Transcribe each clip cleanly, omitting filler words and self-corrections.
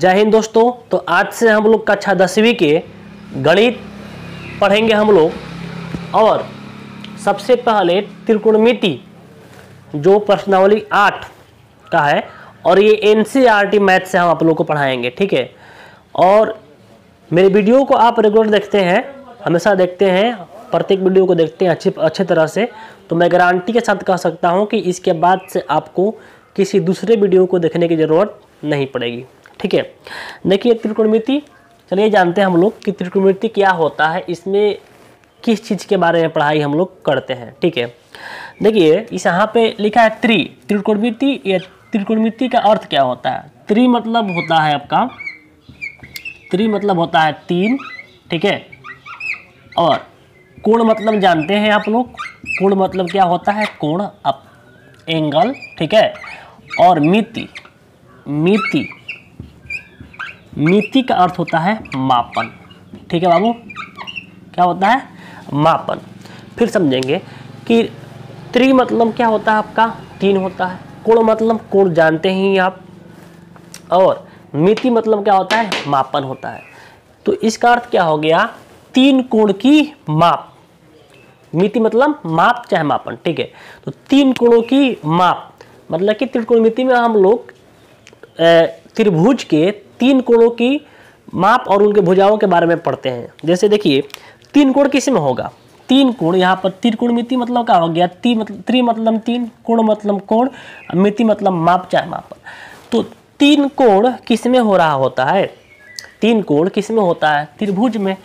जय हिंद दोस्तों। तो आज से हम लोग कक्षा 10वीं के गणित पढ़ेंगे हम लोग। और सबसे पहले त्रिकोणमिति जो प्रश्नावली 8 का है और ये एनसीईआरटी मैथ से हम आप लोग को पढ़ाएंगे, ठीक है। और मेरे वीडियो को आप रेगुलर देखते हैं, हमेशा देखते हैं, प्रत्येक वीडियो को देखते हैं अच्छे तरह से, तो मैं गारंटी के साथ कह सकता हूं कि इसके बाद से आपको किसी दूसरे वीडियो को देखने की ज़रूरत नहीं पड़ेगी, ठीक है। देखिए त्रिकोणमिति, चलिए जानते हैं हम लोग कि त्रिकोणमिति क्या होता है, इसमें किस चीज़ के बारे में पढ़ाई हम लोग करते हैं, ठीक है। देखिए इस यहाँ पे लिखा है त्रिकोणमिति। या त्रिकोणमिति का अर्थ क्या होता है? त्रि मतलब होता है आपका, त्रि मतलब होता है 3, ठीक है। और कोण मतलब जानते हैं आप लोग, कोण मतलब क्या होता है? कोण, अप, एंगल, ठीक है। और मिति, मिति, मिति का अर्थ होता है मापन, ठीक है बाबू। क्या होता है? मापन। फिर समझेंगे कि त्रि मतलब क्या होता है आपका? 3 होता है। कोण मतलब कोण जानते ही आप। और मिति मतलब क्या होता है? मापन होता है। तो इसका अर्थ क्या हो गया? 3 कोण की माप। मिति मतलब माप चाहे मापन, ठीक है। तो 3 कोणों की माप मतलब कि त्रिकोणमिति में हम लोग त्रिभुज के 3 कोणों की माप और उनके भुजाओं के बारे में पढ़ते हैं। जैसे देखिए 3 कोण किस में होगा? 3 कोण, यहाँ पर त्रिकोणमिति मतलब क्या हो गया? त्रि मतलब 3, कोण मतलब कोण, मिति मतलब माप चाहे मापन। तो 3 कोण किस में हो रहा होता है? 3 कोण किस में होता है? त्रिभुज में।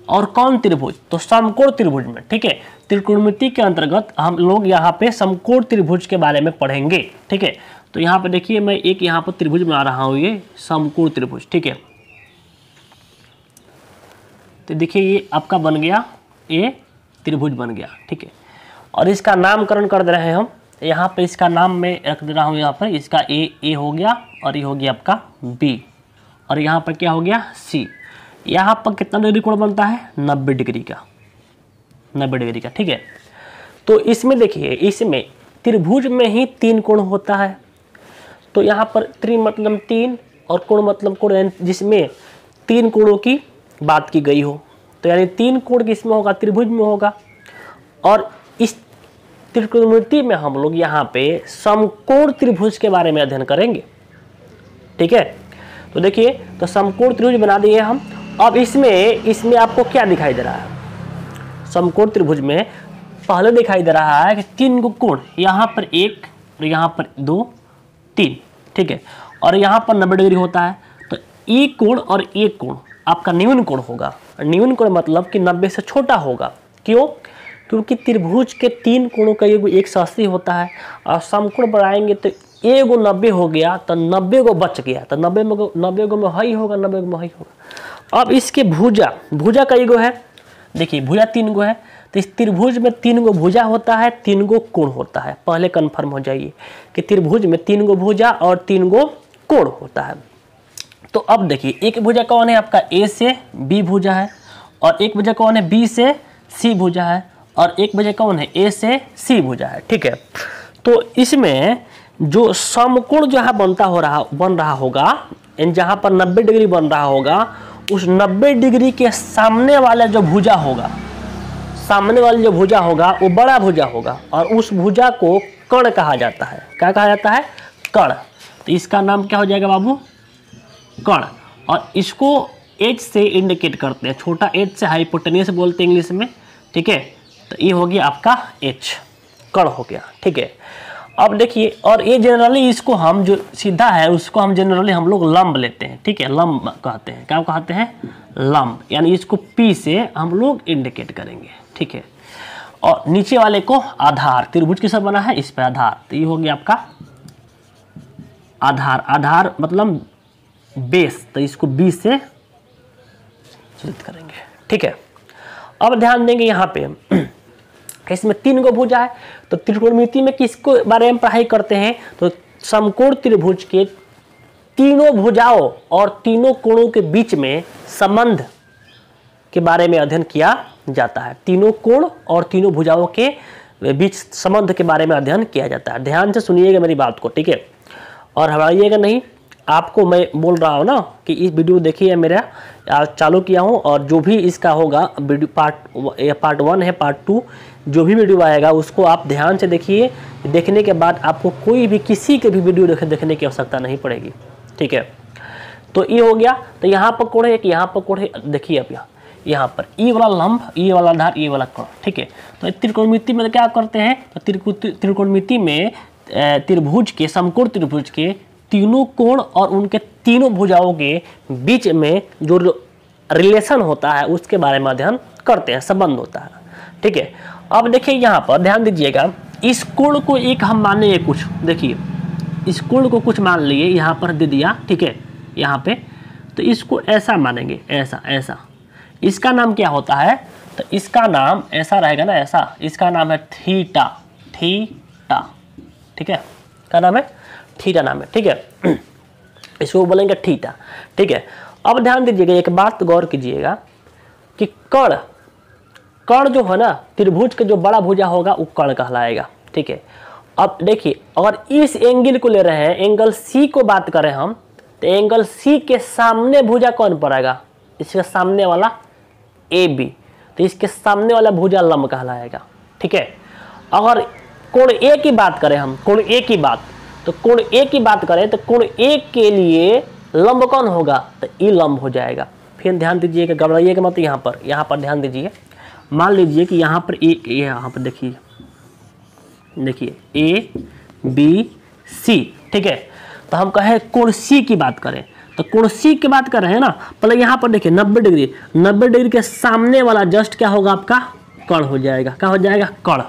और कौन त्रिभुज? तो समकोण त्रिभुज में, ठीक है। त्रिकोणमिति के अंतर्गत हम लोग यहाँ पे समकोण त्रिभुज के बारे में पढ़ेंगे, ठीक है। तो यहाँ पे देखिए मैं एक यहाँ पर त्रिभुज बना रहा हूँ, ये समकोण त्रिभुज, ठीक है। तो देखिए ये आपका बन गया, ये त्रिभुज बन गया, ठीक है। और इसका नामकरण कर दे रहे हैं हम, यहाँ पे इसका नाम मैं रख दे रहा हूँ, यहाँ पर इसका ए हो गया और ये हो गया आपका बी, और यहाँ पर क्या हो गया? सी। यहाँ पर कितना डिग्री कोण बनता है? 90 डिग्री का, 90 डिग्री का, ठीक है। तो इसमें देखिए, इसमें त्रिभुज में ही 3 कोण होता है। तो यहाँ पर त्रि मतलब 3 और कोण मतलब कोण, जिसमें 3 कोणों की बात की गई हो। तो यानी 3 कोण किसमें होगा? त्रिभुज में होगा। और इस त्रिकोणमिति में हम लोग यहाँ पे समकोण त्रिभुज के बारे में अध्ययन करेंगे, ठीक है। तो देखिए, तो समकोण त्रिभुज बना दिए हम। अब इसमें आपको क्या दिखाई दे रहा है? समकोण त्रिभुज में पहले दिखाई दे रहा है कि 3 को कोण, यहाँ पर 1 और यहाँ पर 2, 3, ठीक है। और यहाँ पर 90 डिग्री होता है। तो ये कोण और ये कोण आपका न्यून कोण होगा। न्यून कोण मतलब कि 90 से छोटा होगा। क्यों? क्योंकि त्रिभुज के 3 कोणों का योग 180 होता है। और समकोण बढ़ाएंगे तो एगो 90 हो गया, तो 90 को बच गया, तो 90 को में हई होगा, 90 को में हई होगा। अब इसके भुजा का ईगो है, देखिए भुजा 3 गो है। तो इस त्रिभुज में 3 गो भुजा होता है, 3 गो कोण होता है। पहले कन्फर्म हो जाइए कि त्रिभुज में 3 गो भुजा और 3 गो कोण होता है। तो अब देखिए एक भुजा कौन है आपका? ए से बी भुजा है। और एक भुजा कौन है? बी से सी भुजा है। और एक भुजा कौन है? ए से सी भुजा है, ठीक है। तो इसमें जो समकोण जहाँ बन रहा होगा, जहाँ पर 90 डिग्री बन रहा होगा, उस 90 डिग्री के सामने वाला जो भुजा होगा, सामने वाली जो भुजा होगा वो बड़ा भुजा होगा। और उस भुजा को कर्ण कहा जाता है। क्या कहा जाता है? कर्ण। तो इसका नाम क्या हो जाएगा बाबू? कर्ण। और इसको एच से इंडिकेट करते हैं, छोटा एच से हाइपोटेन्यूस बोलते हैं इंग्लिश में, ठीक है। तो ये हो गया आपका एच, कर्ण हो गया, ठीक है। अब देखिए, और ये जनरली इसको हम जो सीधा है उसको हम जनरली हम लोग लंब लेते हैं, ठीक है। लंब कहते हैं। क्या कहते हैं? लंब। यानी इसको पी से हम लोग इंडिकेट करेंगे, ठीक है। और नीचे वाले को आधार, त्रिभुज किसका बना है? इस पे आधार। तो ये हो गया आपका आधार। आधार मतलब बेस, तो इसको बी से चिन्हित करेंगे, ठीक है। अब ध्यान देंगे यहाँ पे इसमें 3 गो भुजा है। तो त्रिकोणमिति में किसको बारे में पढ़ाई करते हैं? तो समकोण त्रिभुज के 3 भुजाओं और 3 कोणों के बीच में संबंध के बारे में अध्ययन किया जाता है। 3 कोण और 3 भुजाओं के बीच संबंध के बारे में अध्ययन किया जाता है। ध्यान से सुनिएगा मेरी बात को, ठीक है, और हमारिएगा नहीं। आपको मैं बोल रहा हूँ ना कि इस वीडियो देखिए, मेरा चालू किया हूँ, और जो भी इसका होगा वीडियो पार्ट 1 है, पार्ट 2 जो भी वीडियो आएगा उसको आप ध्यान से देखिए। देखने के बाद आपको कोई भी किसी के भी वीडियो देखने की आवश्यकता नहीं पड़ेगी, ठीक है। तो ये हो गया। तो यहाँ पर कोण है कि यहाँ पर कोण है, देखिए अब यहाँ पर ई वाला लंब, ई वाला आधार, ई वाला कोण, ठीक है। तो त्रिकोणमिति में क्या करते हैं, तो त्रिकोणमिति में त्रिभुज के, समकोण त्रिभुज के तीनों कोण और उनके तीनों भुजाओं के बीच में जो रिलेशन होता है उसके बारे में अध्ययन करते हैं, संबंध होता है, ठीक है। अब देखिए यहाँ पर ध्यान दीजिएगा, इस कोण को एक हम मानेंगे कुछ, देखिए इस कोण को कुछ मान लिए, यहाँ पर दे दिया, ठीक है, यहाँ पे। तो इसको ऐसा मानेंगे, ऐसा ऐसा, इसका नाम क्या होता है, तो इसका नाम ऐसा रहेगा ना, ऐसा, इसका नाम है थीटा, थीटा, ठीक है, क्या नाम है, थीटा नाम है, ठीक है। इसको बोलेंगे थीटा, ठीक है। अब ध्यान दीजिएगा, एक बात गौर कीजिएगा कि कर्ण जो है ना, त्रिभुज के जो बड़ा भुजा होगा वो कर्ण कहलाएगा, ठीक है। अब देखिए, अगर इस एंगल को ले रहे हैं, एंगल सी को बात करें हम, तो एंगल सी के सामने भुजा कौन पड़ेगा, इसके सामने वाला ए बी, तो इसके सामने वाला भुजा लंब कहलाएगा, ठीक है। अगर कोण ए की बात करें हम, कोण ए की बात, तो कोण ए की बात करें तो कोण ए के लिए लंब कौन होगा, तो ई लंब हो जाएगा। फिर ध्यान दीजिएगा, घबराइएगा मत, यहाँ पर ध्यान दीजिए। मान लीजिए कि यहाँ पर यहाँ पर देखिए ए बी सी, ठीक है। तो हम कहें कोण सी की बात करें, तो कोण सी की बात कर रहे हैं ना, पहले यहाँ पर देखिए 90 डिग्री, 90 डिग्री के सामने वाला जस्ट क्या होगा आपका, कर्ण हो जाएगा, क्या हो जाएगा, कर्ण।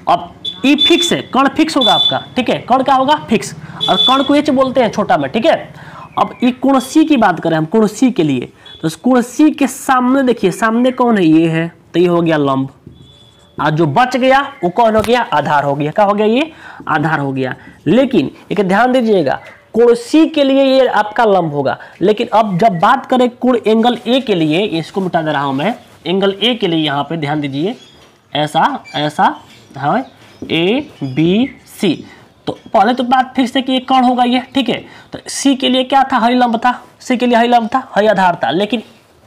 अब ई फिक्स है, कर्ण फिक्स होगा आपका, ठीक है, कर्ण क्या होगा, फिक्स, और कर्ण को एच बोलते हैं छोटा में, ठीक है। अब ई कोण सी की बात करें हम, कोण सी के लिए, तो कोण सी के सामने देखिए, सामने कौन है, ये है, तो ये हो गया लंब, और जो बच गया वो कौन हो गया, आधार हो गया, क्या हो गया, ये आधार हो गया। लेकिन एक ध्यान दीजिएगा, कोण सी के लिए ये आपका लंब होगा, लेकिन अब जब बात करें कोण एंगल ए के लिए, इसको मिटा दे रहा हूं मैं, एंगल ए के लिए यहाँ पे ध्यान दीजिए, ऐसा ऐसा है, ए बी सी, तो पहले तो बात फिर से कि ये कर्ण होगा ये, ठीक है। तो सी के लिए क्या था, हई लंब था, सी के लिए हई लंब था, हई आधार था। लेकिन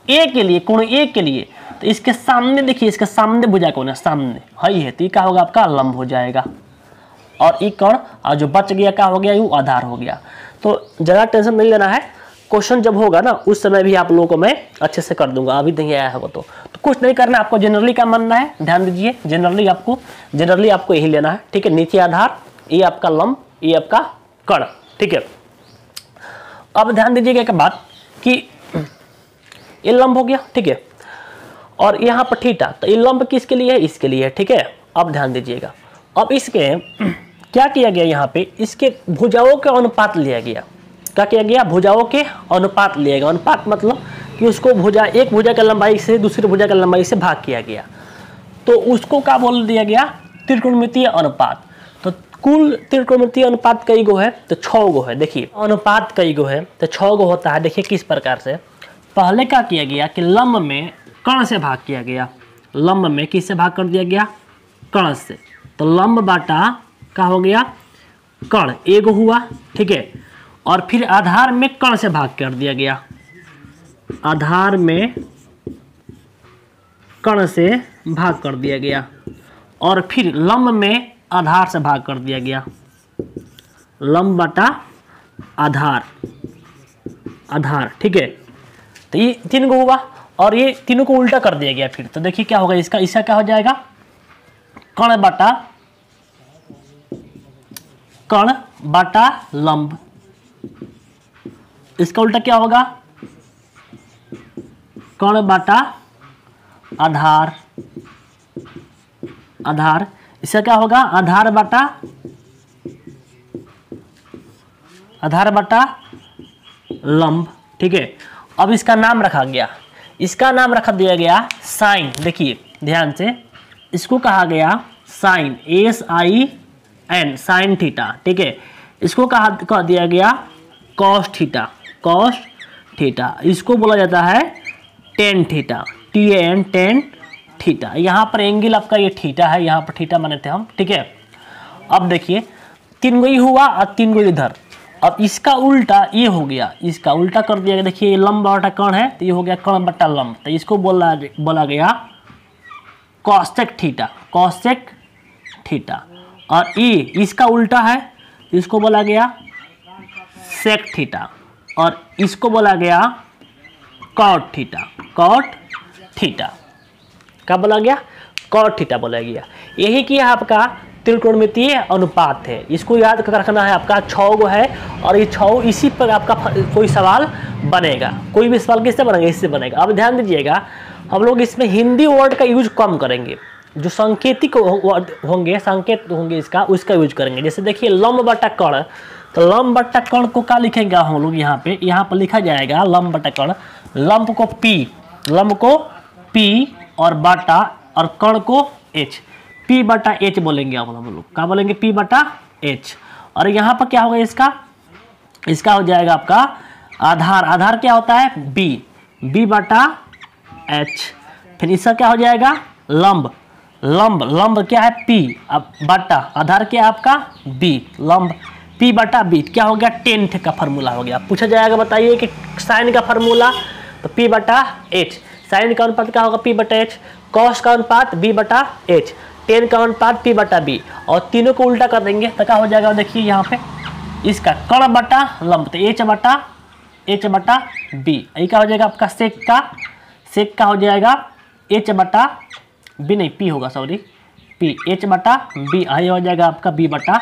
ए के लिए, कोण ए के लिए, तो इसके सामने देखिए, इसके सामने भुजा कौन है, सामने हई है, तो ये क्या होगा आपका, लंब हो जाएगा। और ई कर्ण, और जो बच गया क्या हो गया, ये आधार हो गया। तो ज़्यादा टेंशन नहीं लेना है, क्वेश्चन जब होगा ना उस समय भी आप लोगों को मैं अच्छे से कर दूंगा, अभी नहीं आया है वो तो कुछ नहीं करना, आपको जनरली का मानना है, ध्यान दीजिए, जनरली आपको यही लेना है, ठीक है। नीचे आधार, ये आपका लंब, ये आपका कर्ण, ठीक है। अब ध्यान दीजिएगा एक बात कि ये लंब हो गया, ठीक है, और यहाँ पर थीटा, तो ये लंब किसके लिए है, इसके लिए है, ठीक है। अब ध्यान दीजिएगा, अब इसके क्या किया गया, यहाँ पे इसके भुजाओं के अनुपात लिया गया, क्या किया गया, भुजाओं के अनुपात लिया गया। अनुपात मतलब कि उसको भुजा, एक भुजा की लंबाई से दूसरी भुजा की लंबाई से भाग किया गया, तो उसको क्या बोल दिया गया, त्रिकोणमितीय अनुपात। तो कुल त्रिकोणमितीय अनुपात कई गो है, तो 6 गो है। देखिए अनुपात कई गो है, तो 6 गो होता है। देखिए किस प्रकार से, पहले क्या किया गया कि लंब में कर्ण से भाग किया गया, लंब में किससे भाग कर दिया गया, कर्ण से, तो लंब बाटा क्या हो गया, कर्ण एगो हुआ, ठीक है। और फिर आधार में कर्ण से भाग कर दिया गया, आधार में कर्ण से भाग कर दिया गया, और फिर लंब में आधार से भाग कर दिया गया, लंब बटा आधार, आधार, ठीक है। तो ये 3 गो हुआ, और ये तीनों को उल्टा कर दिया गया फिर, तो देखिए क्या होगा, इसका क्या हो जाएगा, कर्ण बटा लंब, इसका उल्टा क्या होगा, कर्ण बटा आधार, आधार, इसका क्या होगा, आधार बटा लंब, ठीक है। अब इसका नाम रखा गया, इसका नाम रख दिया गया साइन। देखिए ध्यान से, इसको कहा गया साइन, SIN, साइन थीटा, ठीक है। इसको कह दिया गया कॉस थीटा, कॉस थीटा। इसको बोला जाता है tan theta, TAN, tan theta. यहाँ पर एंगल आपका ये थीटा है, यहाँ पर थीटा माने थे हम, ठीक है। अब देखिए 3 गो हुआ और 3 गो इधर, अब इसका उल्टा ये हो गया, इसका उल्टा कर दिया गया। देखिए लंब बटा कर्ण है तो ये हो गया कर्ण बटा लंब, तो इसको बोला गया कॉसेक थीटा, कॉसेक थीटा। और ये इसका उल्टा है, इसको बोला गया सेक थीटा, और इसको बोला गया कॉट थीटा, कॉट थीटा। क्या बोला गया? कॉट थीटा बोला गया। यही कि आपका त्रिकोणमितीय अनुपात है, इसको याद कर रखना है। आपका 6 गो है और ये 6 इसी पर आपका कोई सवाल बनेगा, कोई भी सवाल किससे बनेगा? इससे बनेगा। अब ध्यान दीजिएगा, हम लोग इसमें हिंदी वर्ड का यूज कम करेंगे, जो सांकेतिक होंगे, संकेत होंगे इसका, उसका यूज करेंगे। जैसे देखिए लंब बटा कर्ण, तो लंब बटा कर्ण को क्या लिखेंगे हम लोग? यहाँ पर लिखा जाएगा लंब बटा कर्ण, लंब को पी, लंब को पी और बटा और कर्ण को एच, पी बटा एच बोलेंगे हम लोग। क्या बोलेंगे? पी बटा एच। और यहाँ पर क्या होगा इसका हो जाएगा आपका आधार, आधार क्या होता है? बी, बी बटा एच। फिर इसका क्या हो जाएगा? लंब, लंब, लंब क्या है? पी, अब बटा आधार क्या है आपका? बी, लंब पी बटा बी। क्या हो गया? टेंथ का फार्मूला हो गया। पूछा जाएगा बताइए कि साइन का फार्मूला, तो पी बटा एच। साइन का अनुपात क्या होगा? पी बटा एच। कॉस का अनुपात बी बटा एच। टेन का अनुपात पी बटा बी। और तीनों को उल्टा कर देंगे तो क्या हो जाएगा? देखिए यहाँ पे इसका कर्ण बटा लंब, तो एच बटा बी। ये क्या हो जाएगा आपका? सेक का हो जाएगा एच बटा बी, नहीं पी होगा, सॉरी पी, एच बटा बी। ये हो जाएगा आपका बी बटा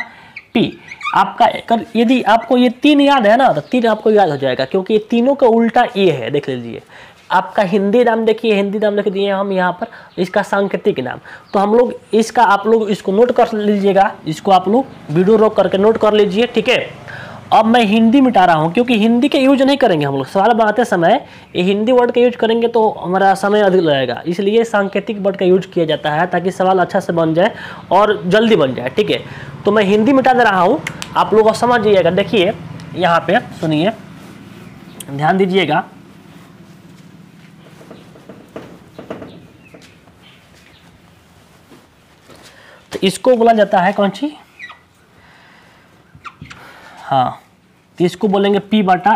पी। आपका यदि आपको ये 3 याद है ना, तो 3 आपको याद हो जाएगा, क्योंकि ये तीनों का उल्टा ये है। देख लीजिए आपका हिंदी नाम, देखिए हिंदी नाम लिख दिए हम यहाँ पर, इसका सांकेतिक नाम। तो हम लोग इसका, आप लोग इसको नोट कर लीजिएगा, इसको आप लोग वीडियो रोक करके नोट कर लीजिए, ठीक है। अब मैं हिंदी मिटा रहा हूँ, क्योंकि हिंदी का यूज नहीं करेंगे हम लोग सवाल बनाते समय, ये हिंदी वर्ड का यूज करेंगे तो हमारा समय अधिक लगेगा, इसलिए सांकेतिक वर्ड का यूज किया जाता है ताकि सवाल अच्छा से बन जाए और जल्दी बन जाए, ठीक है। तो मैं हिंदी मिटा दे रहा हूँ, आप लोग समझ जाइएगा। देखिए यहाँ पे सुनिए, ध्यान दीजिएगा। तो इसको बोला जाता है कौन सी? हाँ, तो इसको बोलेंगे पी बटा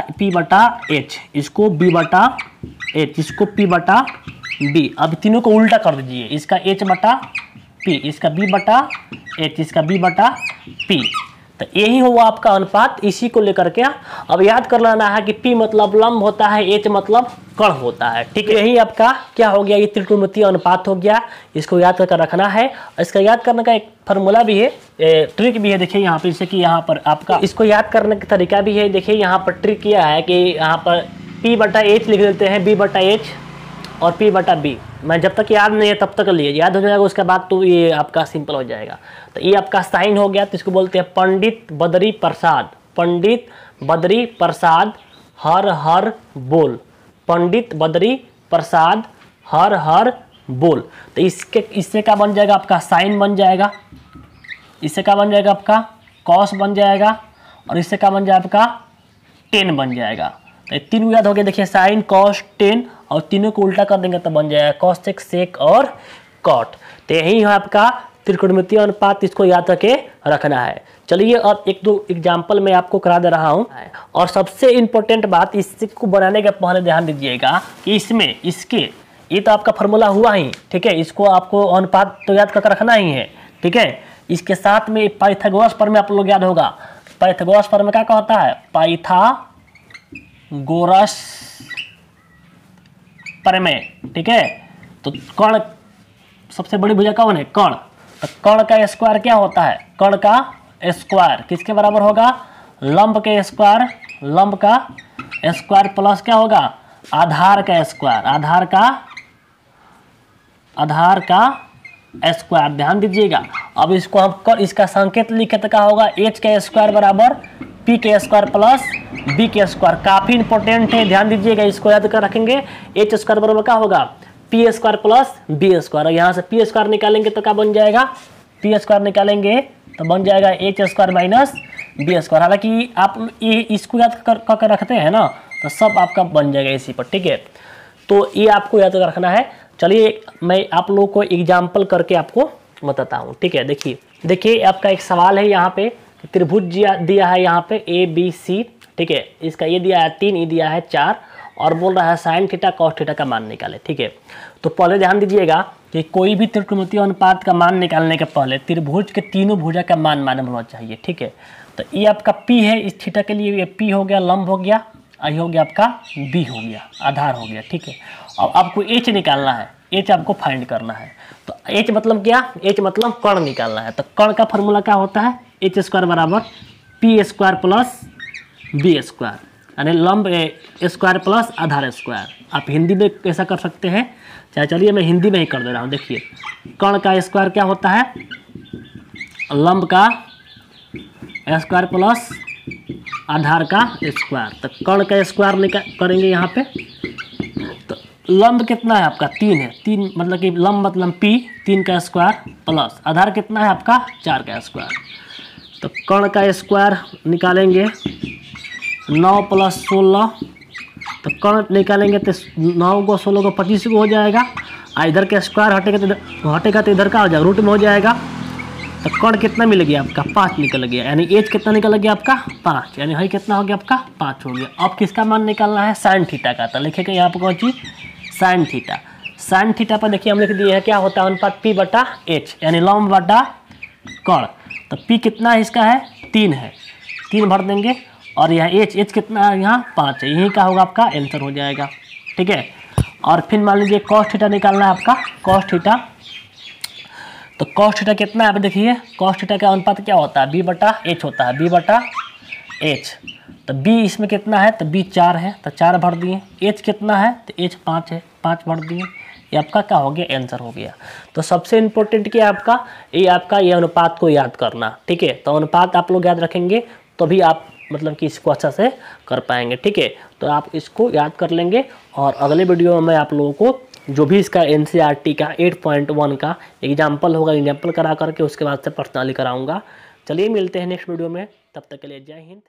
एच, इसको बी बटा एच, इसको पी बटा बी। अब तीनों को उल्टा कर दीजिए, इसका एच बटा पी, इसका बी बटा एच, इसका बी बटा पी। तो यही हुआ आपका अनुपात, इसी को लेकर के अब याद कर लेना है कि पी मतलब लंब होता है, एच मतलब कर्ण होता है, ठीक है। यही आपका क्या हो गया? ये त्रिकोणमितीय अनुपात हो गया, इसको याद करके रखना है। इसका याद करने का एक फार्मूला भी है, ट्रिक भी है। देखिए यहाँ पर, जैसे कि यहाँ पर आपका इसको याद करने का तरीका भी है। देखिए यहाँ पर ट्रिक किया है कि यहाँ पर पी बटा एच लिख देते हैं, बी बटा एच और पी बटा बी। मैं जब तक याद नहीं है तब तक लिए, याद हो जाएगा उसके बाद तो ये आपका सिंपल हो जाएगा। तो ये आपका साइन हो गया, तो इसको बोलते हैं पंडित बद्री प्रसाद, पंडित बद्री प्रसाद हर हर बोल, पंडित बद्री प्रसाद हर हर बोल। तो इससे क्या बन जाएगा आपका? साइन बन जाएगा। इससे क्या बन जाएगा आपका? कॉस बन जाएगा। और इससे क्या बन जाएगा आपका? टेन बन जाएगा। तो तीनों याद हो गया। देखिए साइन कॉस टेन, और तीनों को उल्टा कर देंगे तो बन जाएगा कॉसेक सेक और कॉट। तो यही है आपका त्रिकोणमितीय अनुपात, इसको याद करके रखना है। चलिए अब 1-2 एग्जाम्पल मैं आपको करा दे रहा हूँ। और सबसे इम्पोर्टेंट बात, इसको बनाने के पहले ध्यान दीजिएगा कि इसमें इसके ये तो आपका फार्मूला हुआ ही, ठीक है। इसको आपको अनुपात तो याद करके रखना ही है, ठीक है। इसके साथ में पाइथागोरस प्रमेय आप लोग याद होगा। पाइथागोरस प्रमेय क्या होता है? पाइथागोरस प्रमेय, ठीक है। तो कर्ण सबसे बड़ी भुजा कौन है? कर्ण। तो कर्ण का स्क्वायर क्या होता है? कर्ण का स्क्वायर किसके बराबर होगा? लंब के स्क्वायर, लंब का स्क्वायर प्लस क्या होगा? आधार का स्क्वायर, आधार का स्क्वायर। ध्यान दीजिएगा। अब इसको हम इसका संकेत लिखे तो क्या होगा? एच का स्क्वायर बराबर पी के स्क्वायर प्लस बी के स्क्वायर। काफी इंपॉर्टेंट है, ध्यान दीजिएगा, इसको याद कर रखेंगे। एच स्क्वायर बराबर क्या होगा? P square plus B square. यहाँ से पी स्क्वायर निकालेंगे तो क्या बन जाएगा? पी स्क्वायर निकालेंगे तो बन जाएगा H square minus B square. हालांकि आप ये इसको याद कर रखते हैं ना, तो सब आपका बन जाएगा इसी पर, ठीक है। तो ये आपको याद कर रखना है। चलिए मैं आप लोगों को एग्जाम्पल करके आपको बताता हूँ, ठीक है। देखिए आपका एक सवाल है यहाँ पे तो त्रिभुज दिया है यहाँ पे ABC, ठीक है। इसका ये दिया है 3, ये दिया है 4 और बोल रहा है साइन थीटा कॉस थीटा का मान निकाले, ठीक है। तो पहले ध्यान दीजिएगा कि कोई भी त्रिकोणमितीय अनुपात का मान निकालने के पहले त्रिभुज के तीनों भुजा का मान मालूम होना चाहिए, ठीक है। तो ये आपका P है, इस थीटा के लिए ये P हो गया, लंब हो गया, आई हो गया आपका B हो गया, आधार हो गया, ठीक है। अब आपको H निकालना है, H आपको फाइंड करना है। तो H मतलब क्या, H मतलब कर्ण निकालना है। तो कर्ण का फॉर्मूला क्या होता है, H² बराबर P² प्लस B², यानी लंब स्क्वायर प्लस आधार स्क्वायर। आप हिंदी में कैसा कर सकते हैं, चाहे चलिए मैं हिंदी में ही कर दे रहा हूँ। देखिए कर्ण का स्क्वायर क्या होता है, लंब का स्क्वायर प्लस आधार का स्क्वायर। तो कर्ण का स्क्वायर करेंगे यहाँ पे। तो लंब कितना है आपका 3 है, 3 मतलब कि लंब मतलब P 3 का स्क्वायर प्लस आधार कितना है आपका 4 का स्क्वायर। तो कर्ण का स्क्वायर निकालेंगे 9 + 16, तो कर्ण निकालेंगे तो 9 को 16 को 25 को हो जाएगा। इधर का स्क्वायर हटेगा तो इधर का हो जाएगा, रूट में हो जाएगा। तो कर्ण कितना मिल गया आपका 5 निकल गया, यानी H कितना निकल गया आपका 5, यानी हाई कितना हो गया आपका 5 हो गया। अब किसका मान निकालना है, साइन थीटा का। तो लिखेगा यहाँ पर कौन चीज़, साइन थीटा। साइन थीटा पर देखिए हम लिख दिए हैं क्या होता है अनुपात P/H, यानी लंब बटा कर्ण। तो P कितना है इसका है 3 है, 3 भर देंगे और यहाँ H कितना है यहाँ 5 है, यही का होगा आपका आंसर हो जाएगा, ठीक है। और फिर मान लीजिए cos थीटा निकालना है आपका, cos थीटा। तो cos थीटा कितना है, आप देखिए cos थीटा का अनुपात क्या होता है B/H होता है, B/H। तो B इसमें कितना है, तो B 4 है, तो 4 भर दिए। H कितना है, तो H 5 है, 5 भर दिए। ये आपका क्या हो गया, आंसर हो गया। तो सबसे इम्पोर्टेंट क्या आपका ये अनुपात को याद करना, ठीक है। तो अनुपात आप लोग याद रखेंगे तो भी आप मतलब कि इसको अच्छा से कर पाएंगे, ठीक है। तो आप इसको याद कर लेंगे और अगले वीडियो में मैं आप लोगों को जो भी इसका NCERT का 8.1 का एग्जाम्पल होगा, एग्जाम्पल करा करके उसके बाद से पर्सनली कराऊंगा। चलिए मिलते हैं नेक्स्ट वीडियो में, तब तक के लिए जय हिंद।